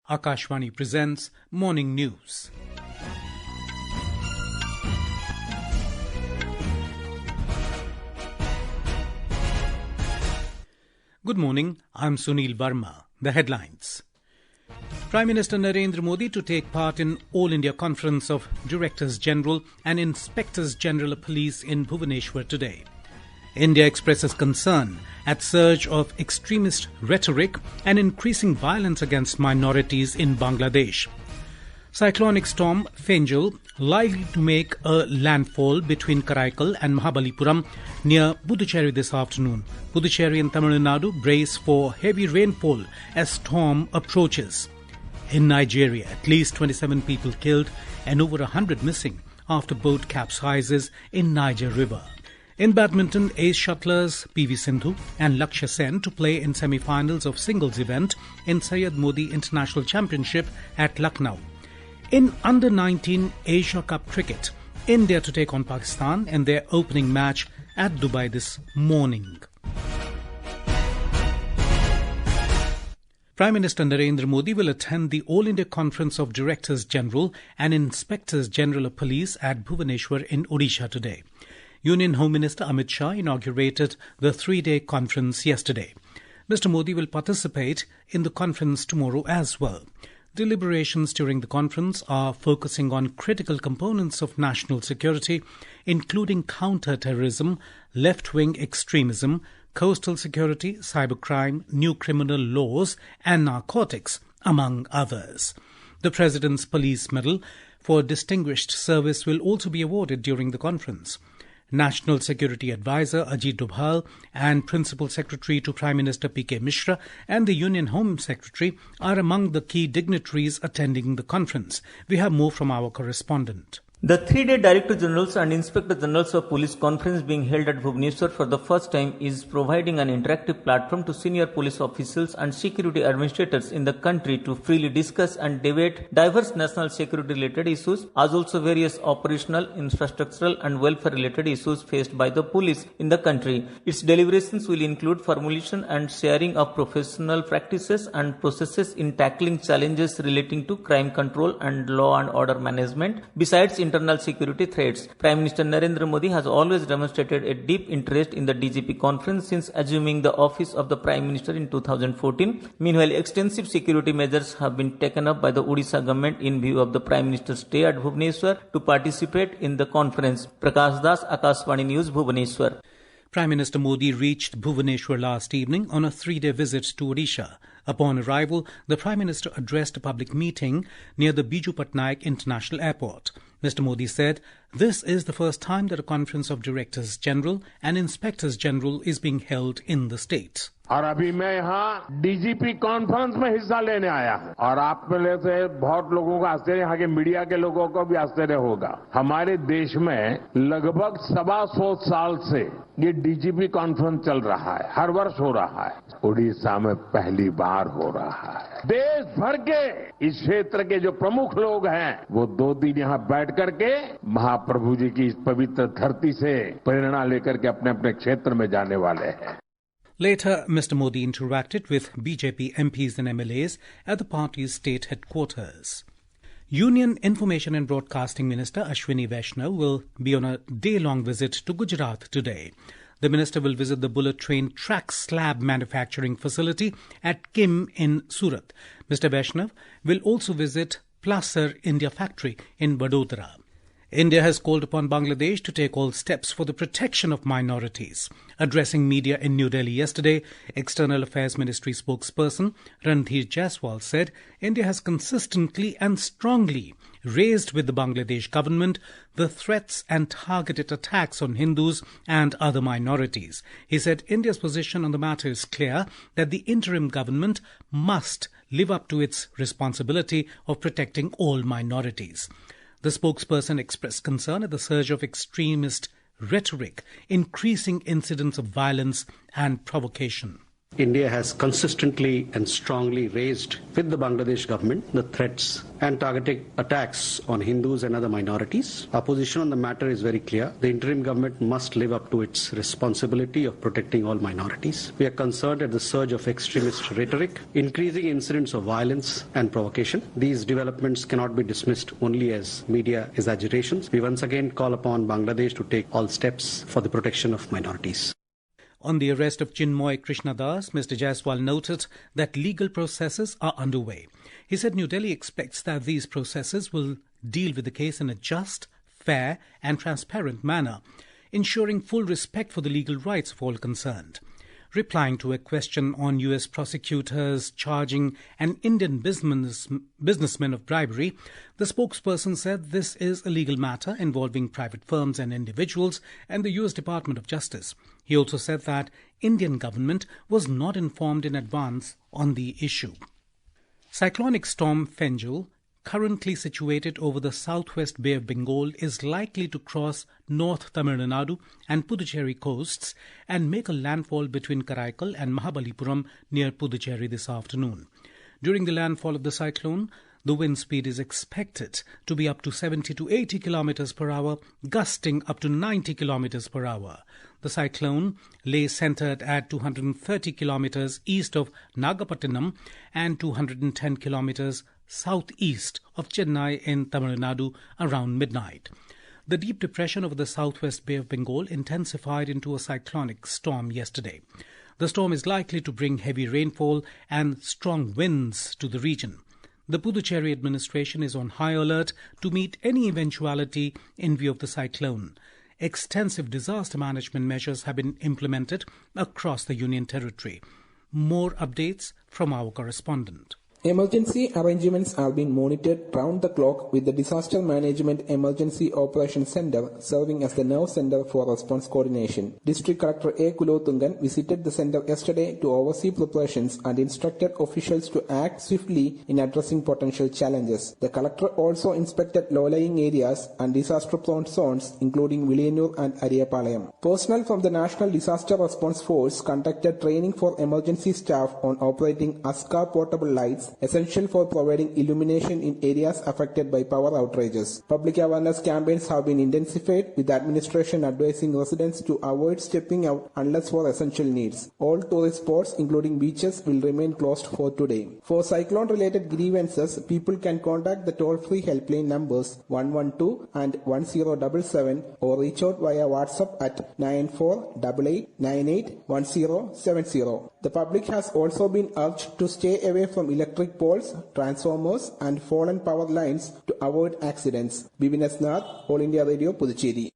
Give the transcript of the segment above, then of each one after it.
Akashvani presents Morning News. Good morning, I'm Sunil Verma. The headlines. Prime Minister Narendra Modi to take part in All India Conference of Directors General and Inspectors General of Police in Bhubaneswar today. India expresses concern at surge of extremist rhetoric and increasing violence against minorities in Bangladesh. Cyclonic storm Fenjal likely to make a landfall between Karaikal and Mahabalipuram near Puducherry this afternoon. Puducherry and Tamil Nadu brace for heavy rainfall as storm approaches. In Nigeria, at least 27 people killed and over 100 missing after boat capsizes in Niger River. In badminton, ace shuttlers PV Sindhu and Lakshya Sen to play in semi-finals of singles event in Syed Modi International Championship at Lucknow. In Under-19 Asia Cup cricket, India to take on Pakistan in their opening match at Dubai this morning. Prime Minister Narendra Modi will attend the All India Conference of Directors General and Inspectors General of Police at Bhubaneswar in Odisha today. Union Home Minister Amit Shah inaugurated the three-day conference yesterday. Mr. Modi will participate in the conference tomorrow as well. Deliberations during the conference are focusing on critical components of national security, including counter-terrorism, left-wing extremism, coastal security, cybercrime, new criminal laws and narcotics, among others. The President's Police Medal for Distinguished Service will also be awarded during the conference. National Security Advisor Ajit Dobhal and Principal Secretary to Prime Minister P.K. Mishra and the Union Home Secretary are among the key dignitaries attending the conference. We have more from our correspondent. The three-day Director Generals and Inspector Generals of Police conference being held at Bhubaneswar for the first time is providing an interactive platform to senior police officials and security administrators in the country to freely discuss and debate diverse national security-related issues, as also various operational, infrastructural and welfare-related issues faced by the police in the country. Its deliberations will include formulation and sharing of professional practices and processes in tackling challenges relating to crime control and law and order management, besides internal security threats. Prime Minister Narendra Modi has always demonstrated a deep interest in the DGP conference since assuming the office of the Prime Minister in 2014. Meanwhile, extensive security measures have been taken up by the Odisha government in view of the Prime Minister's stay at Bhubaneswar to participate in the conference. Prakash Das, Akashvani News, Bhubaneswar. Prime Minister Modi reached Bhubaneswar last evening on a three-day visit to Odisha. Upon arrival, the Prime Minister addressed a public meeting near the Biju Patnaik International Airport. Mr. Modi said, this is the first time that a Conference of Directors General and Inspectors General is being held in the state. और अभी मैं यहाँ DGP conference में हिस्सा लेने आया हूँ और आप में से बहुत लोगों को आश्चर्य, यहाँ के मीडिया के लोगों को भी आश्चर्य होगा। हमारे देश में लगभग 125 साल से ये डीजीपी कॉन्फ्रेंस चल रहा है, हर वर्ष हो रहा है। उड़ीसा में पहली बार हो रहा है। देश भर के इस क्षेत्र के जो प्रमुख लोग हैं वो 2 दिन यहाँ बैठ करके महाप्रभु जी की इस पवित्र धरती से प्रेरणा लेकर के अपने अपने क्षेत्र में जाने वाले हैं। Later, Mr. Modi interacted with BJP MPs and MLAs at the party's state headquarters. Union Information and Broadcasting Minister Ashwini Vaishnav will be on a day-long visit to Gujarat today. The minister will visit the bullet train track slab manufacturing facility at Kim in Surat. Mr. Vaishnav will also visit Placer India factory in Vadodara. India has called upon Bangladesh to take all steps for the protection of minorities. Addressing media in New Delhi yesterday, External Affairs Ministry spokesperson Randhir Jaiswal said India has consistently and strongly raised with the Bangladesh government the threats and targeted attacks on Hindus and other minorities. He said India's position on the matter is clear, that the interim government must live up to its responsibility of protecting all minorities. The spokesperson expressed concern at the surge of extremist rhetoric, increasing incidents of violence and provocation. India has consistently and strongly raised with the Bangladesh government the threats and targeted attacks on Hindus and other minorities. Our position on the matter is very clear. The interim government must live up to its responsibility of protecting all minorities. We are concerned at the surge of extremist rhetoric, increasing incidents of violence and provocation. These developments cannot be dismissed only as media exaggerations. We once again call upon Bangladesh to take all steps for the protection of minorities. On the arrest of Chinmoy Krishnadas, Mr. Jaiswal noted that legal processes are underway. He said New Delhi expects that these processes will deal with the case in a just, fair and transparent manner, ensuring full respect for the legal rights of all concerned. Replying to a question on US prosecutors charging an Indian businessman of bribery, the spokesperson said this is a legal matter involving private firms and individuals and the US Department of Justice. He also said that Indian government was not informed in advance on the issue. Cyclonic storm Fenjul, currently situated over the southwest Bay of Bengal, is likely to cross North Tamil Nadu and Puducherry coasts and make a landfall between Karaikal and Mahabalipuram near Puducherry this afternoon. During the landfall of the cyclone, the wind speed is expected to be up to 70 to 80 kilometers per hour, gusting up to 90 kilometers per hour. The cyclone lay centered at 230 kilometers east of Nagapattinam and 210 kilometers southeast of Chennai in Tamil Nadu around midnight. The deep depression over the southwest Bay of Bengal intensified into a cyclonic storm yesterday. The storm is likely to bring heavy rainfall and strong winds to the region. The Puducherry administration is on high alert to meet any eventuality in view of the cyclone. Extensive disaster management measures have been implemented across the Union Territory. More updates from our correspondent. Emergency arrangements are being monitored round the clock with the Disaster Management Emergency Operations Center serving as the nerve center for response coordination. District Collector A. Kulothungan visited the center yesterday to oversee preparations and instructed officials to act swiftly in addressing potential challenges. The collector also inspected low-lying areas and disaster-prone zones including Villiyanur and Ariyapalayam. Personnel from the National Disaster Response Force conducted training for emergency staff on operating ASCA portable lights essential for providing illumination in areas affected by power outages. Public awareness campaigns have been intensified with the administration advising residents to avoid stepping out unless for essential needs. All tourist spots including beaches will remain closed for today. For cyclone-related grievances, people can contact the toll-free helpline numbers 112 and 1077 or reach out via WhatsApp at 9488981070. The public has also been urged to stay away from electric poles, transformers and fallen power lines to avoid accidents. Bibin Nath, All India Radio, Puducherry.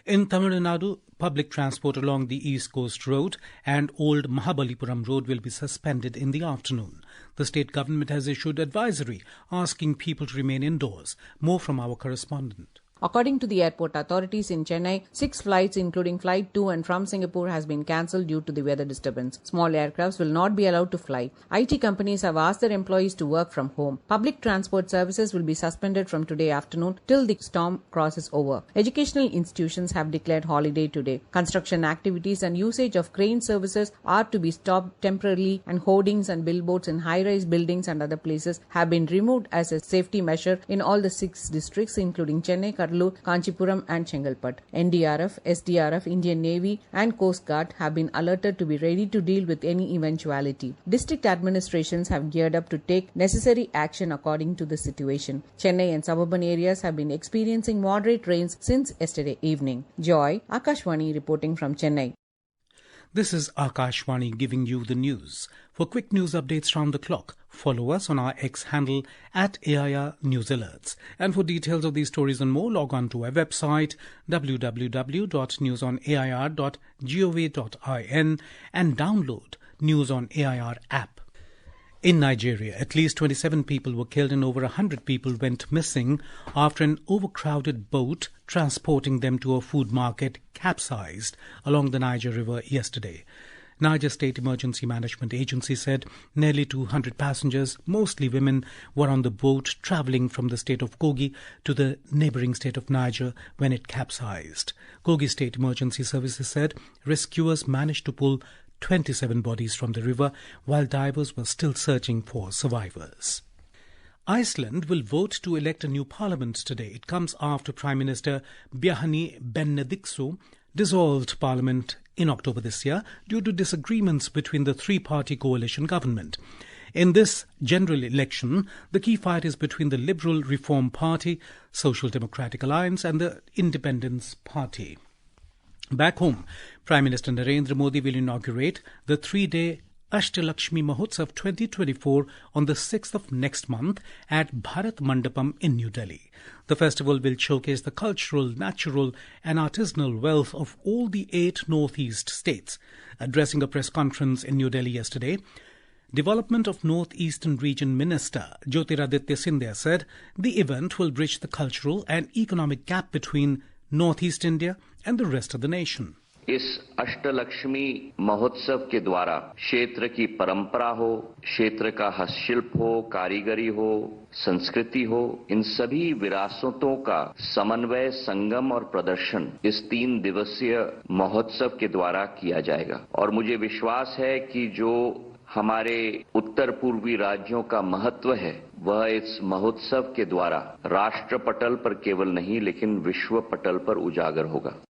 In Tamil Nadu, public transport along the East Coast Road and Old Mahabalipuram Road will be suspended in the afternoon. The state government has issued advisory asking people to remain indoors. More from our correspondent. According to the airport authorities in Chennai, 6 flights including flight to and from Singapore has been cancelled due to the weather disturbance. Small aircrafts will not be allowed to fly. IT companies have asked their employees to work from home. Public transport services will be suspended from today afternoon till the storm crosses over. Educational institutions have declared holiday today. Construction activities and usage of crane services are to be stopped temporarily, and hoardings and billboards in high-rise buildings and other places have been removed as a safety measure in all the 6 districts including Chennai, Kanchipuram and Chengalpat. NDRF, SDRF, Indian Navy and Coast Guard have been alerted to be ready to deal with any eventuality. District administrations have geared up to take necessary action according to the situation. Chennai and suburban areas have been experiencing moderate rains since yesterday evening. Joy, Akashwani reporting from Chennai. This is Akashwani giving you the news. For quick news updates round the clock, follow us on our X handle at AIR News Alerts. And for details of these stories and more, log on to our website www.newsonair.gov.in and download News on AIR app. In Nigeria, at least 27 people were killed and over 100 people went missing after an overcrowded boat transporting them to a food market capsized along the Niger River yesterday. Niger State Emergency Management Agency said nearly 200 passengers, mostly women, were on the boat travelling from the state of Kogi to the neighbouring state of Niger when it capsized. Kogi State Emergency Services said rescuers managed to pull 27 bodies from the river, while divers were still searching for survivors. Iceland will vote to elect a new parliament today. It comes after Prime Minister Bjarni Benediktsson dissolved parliament in October this year due to disagreements between the three-party coalition government. In this general election, the key fight is between the Liberal Reform Party, Social Democratic Alliance and the Independence Party. Back home, Prime Minister Narendra Modi will inaugurate the 3-day Ashtalakshmi Mahotsav 2024 on the 6th of next month at Bharat Mandapam in New Delhi. The festival will showcase the cultural, natural and artisanal wealth of all the 8 northeast states. Addressing a press conference in New Delhi yesterday, Development of Northeastern Region Minister Jyotiraditya Scindia said the event will bridge the cultural and economic gap between Northeast India and the rest of the nation. इस अष्टलक्ष्मी महोत्सव के द्वारा क्षेत्र की परंपरा हो, क्षेत्र का हस्तशिल्प हो, कारीगरी हो, संस्कृति हो, इन सभी विरासतों का समन्वय, संगम और प्रदर्शन इस 3 दिवसीय महोत्सव के द्वारा किया जाएगा। और मुझे विश्वास है कि जो हमारे उत्तर पूर्वी राज्यों का महत्व है वह इस महोत्सव के द्वारा राष्ट्र पटल पर केवल नहीं लेकिन विश्व पटल पर उजागर होगा।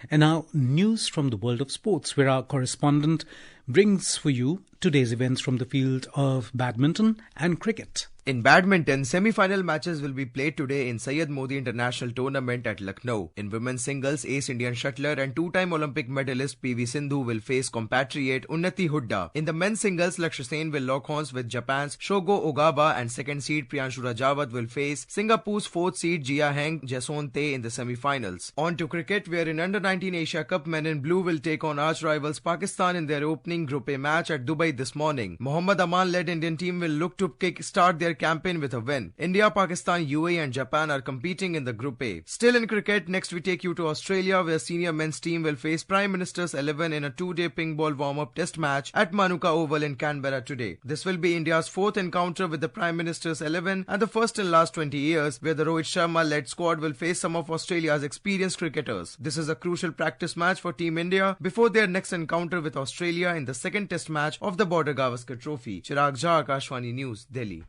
And now, news from the world of sports, where our correspondent brings for you today's events from the field of badminton and cricket. In badminton, semi-final matches will be played today in Syed Modi International Tournament at Lucknow. In women's singles, ace Indian shuttler and 2-time Olympic medalist PV Sindhu will face compatriot Unnati Hooda. In the men's singles, Lakshya Sen will lock horns with Japan's Shogo Ogawa and second seed Priyanshu Rajawat will face Singapore's 4th seed Jia Heng Jasonte in the semi-finals. On to cricket, where in Under-19 Asia Cup, men in blue will take on arch-rivals Pakistan in their opening Group A match at Dubai this morning. Mohammad Aman-led Indian team will look to kick-start their campaign with a win. India, Pakistan, UAE and Japan are competing in the Group A. Still in cricket, next we take you to Australia, where senior men's team will face Prime Minister's 11 in a 2-day ping ball warm-up test match at Manuka Oval in Canberra today. This will be India's 4th encounter with the Prime Minister's 11 and the first in last 20 years, where the Rohit Sharma-led squad will face some of Australia's experienced cricketers. This is a crucial practice match for Team India before their next encounter with Australia in the second test match of the Border Gavaskar Trophy. Chirag Jha, Akashvani News, Delhi.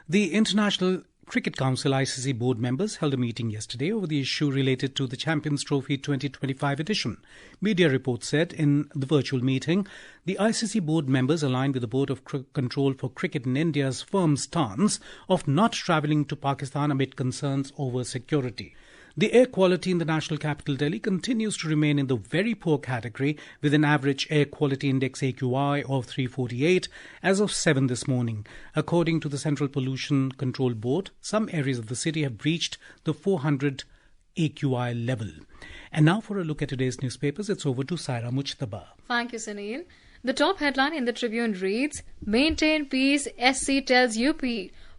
The International Cricket Council ICC board members held a meeting yesterday over the issue related to the Champions Trophy 2025 edition. Media reports said in the virtual meeting, the ICC board members aligned with the Board of Control for Cricket in India's firm stance of not travelling to Pakistan amid concerns over security. The air quality in the national capital Delhi continues to remain in the very poor category, with an average air quality index AQI of 348 as of 7 this morning. According to the Central Pollution Control Board, some areas of the city have reached the 400 AQI level. And now for a look at today's newspapers, it's over to Saira Mujtaba. Thank you, Sunil. The top headline in the Tribune reads, Maintain Peace, SC tells UP,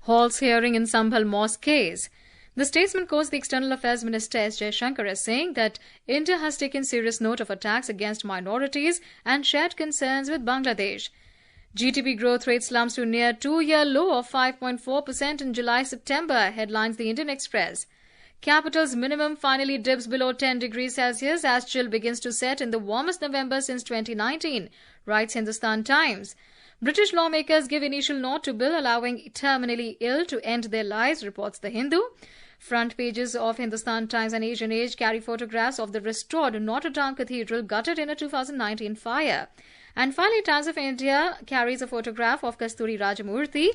halts hearing in Sambhal Mosque case. The statesman quotes the External Affairs Minister S. Jaishankar as saying that India has taken serious note of attacks against minorities and shared concerns with Bangladesh. GDP growth rate slumps to near 2-year low of 5.4% in July-September, headlines the Indian Express. Capital's minimum finally dips below 10 degrees Celsius as chill begins to set in the warmest November since 2019, writes Hindustan Times. British lawmakers give initial nod to bill allowing terminally ill to end their lives, reports The Hindu. Front pages of Hindustan Times and Asian Age carry photographs of the restored Notre Dame Cathedral gutted in a 2019 fire. And finally, Times of India carries a photograph of Kasturi Rajamurthy,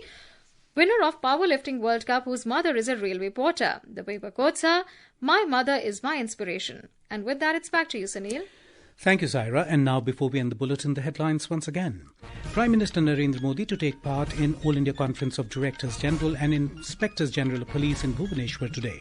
winner of Powerlifting World Cup, whose mother is a railway porter. The paper quotes her, "My mother is my inspiration." And with that, it's back to you, Sunil. Thank you, Zaira. And now, before we end the bulletin, the headlines once again. Prime Minister Narendra Modi to take part in All India Conference of Directors General and Inspectors General of Police in Bhubaneswar today.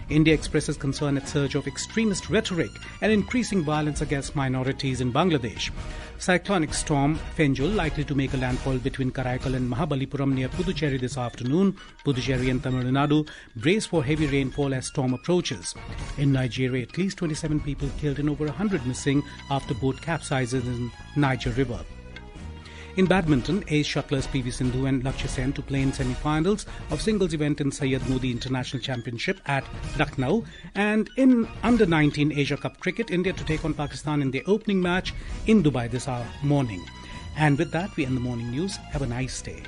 India expresses concern at surge of extremist rhetoric and increasing violence against minorities in Bangladesh. Cyclonic storm Fenjul likely to make a landfall between Karaikal and Mahabalipuram near Puducherry this afternoon. Puducherry and Tamil Nadu brace for heavy rainfall as storm approaches. In Nigeria, at least 27 people killed and over 100 missing after boat capsizes in Niger River. In badminton, ace shuttlers PV Sindhu and Lakshya Sen to play in semi-finals of singles event in Syed Modi International Championship at Lucknow. And in under-19 Asia Cup cricket, India to take on Pakistan in their opening match in Dubai this morning. And with that, we end the morning news. Have a nice day.